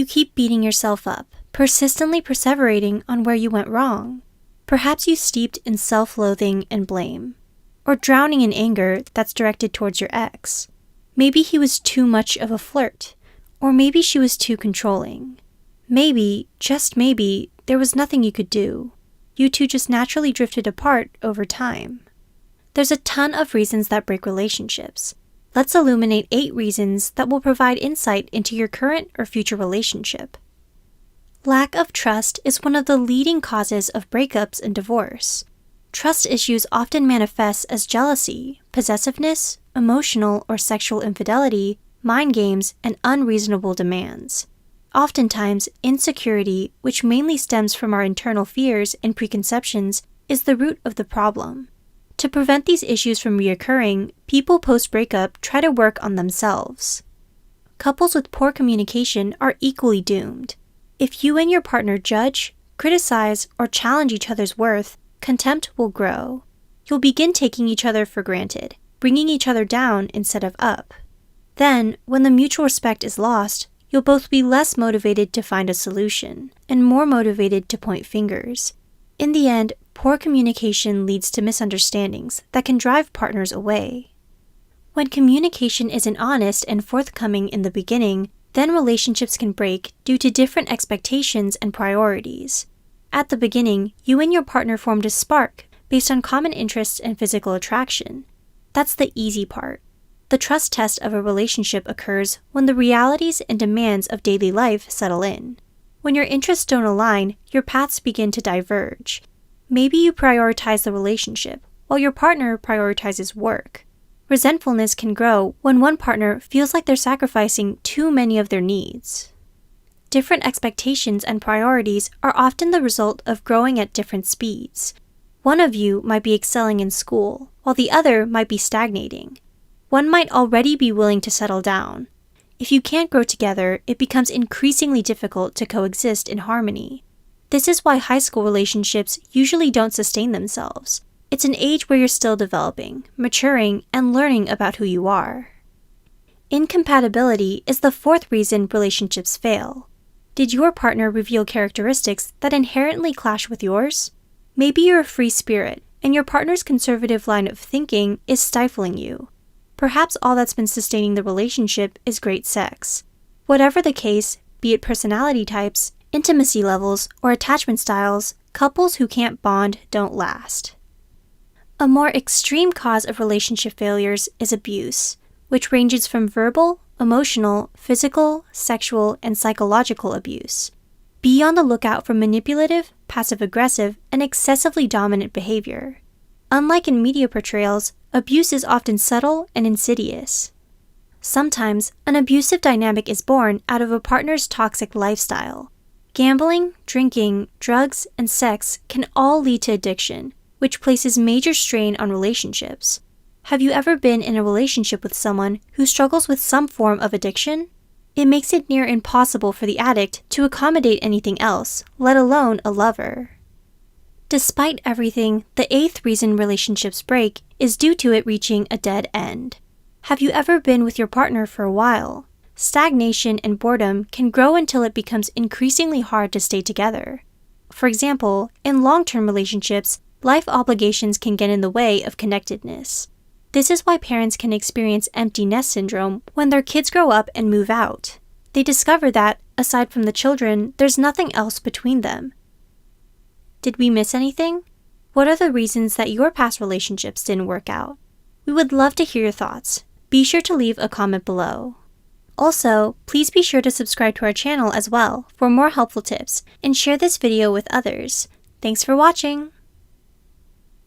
You keep beating yourself up, persistently perseverating on where you went wrong. Perhaps you steeped in self-loathing and blame, or drowning in anger that's directed towards your ex. Maybe he was too much of a flirt, or maybe she was too controlling. Maybe, just maybe, there was nothing you could do. You two just naturally drifted apart over time. There's a ton of reasons that break relationships. Let's illuminate 8 reasons that will provide insight into your current or future relationship. Lack of trust is one of the leading causes of breakups and divorce. Trust issues often manifest as jealousy, possessiveness, emotional or sexual infidelity, mind games, and unreasonable demands. Oftentimes, insecurity, which mainly stems from our internal fears and preconceptions, is the root of the problem. To prevent these issues from reoccurring, people post-breakup try to work on themselves. Couples with poor communication are equally doomed. If you and your partner judge, criticize, or challenge each other's worth, contempt will grow. You'll begin taking each other for granted, bringing each other down instead of up. Then, when the mutual respect is lost, you'll both be less motivated to find a solution, and more motivated to point fingers. In the end, poor communication leads to misunderstandings that can drive partners away. When communication isn't honest and forthcoming in the beginning, then relationships can break due to different expectations and priorities. At the beginning, you and your partner formed a spark based on common interests and physical attraction. That's the easy part. The trust test of a relationship occurs when the realities and demands of daily life settle in. When your interests don't align, your paths begin to diverge. Maybe you prioritize the relationship, while your partner prioritizes work. Resentfulness can grow when one partner feels like they're sacrificing too many of their needs. Different expectations and priorities are often the result of growing at different speeds. One of you might be excelling in school, while the other might be stagnating. One might already be willing to settle down. If you can't grow together, it becomes increasingly difficult to coexist in harmony. This is why high school relationships usually don't sustain themselves. It's an age where you're still developing, maturing, and learning about who you are. Incompatibility is the 4th reason relationships fail. Did your partner reveal characteristics that inherently clash with yours? Maybe you're a free spirit, and your partner's conservative line of thinking is stifling you. Perhaps all that's been sustaining the relationship is great sex. Whatever the case, be it personality types, intimacy levels, or attachment styles, couples who can't bond don't last. A more extreme cause of relationship failures is abuse, which ranges from verbal, emotional, physical, sexual, and psychological abuse. Be on the lookout for manipulative, passive-aggressive, and excessively dominant behavior. Unlike in media portrayals, abuse is often subtle and insidious. Sometimes, an abusive dynamic is born out of a partner's toxic lifestyle. Gambling, drinking, drugs, and sex can all lead to addiction, which places major strain on relationships. Have you ever been in a relationship with someone who struggles with some form of addiction? It makes it near impossible for the addict to accommodate anything else, let alone a lover. Despite everything, the 8th reason relationships break is due to it reaching a dead end. Have you ever been with your partner for a while? Stagnation and boredom can grow until it becomes increasingly hard to stay together. For example, in long-term relationships, life obligations can get in the way of connectedness. This is why parents can experience empty nest syndrome when their kids grow up and move out. They discover that, aside from the children, there's nothing else between them. Did we miss anything? What are the reasons that your past relationships didn't work out? We would love to hear your thoughts. Be sure to leave a comment below. Also, please be sure to subscribe to our channel as well for more helpful tips and share this video with others. Thanks for watching!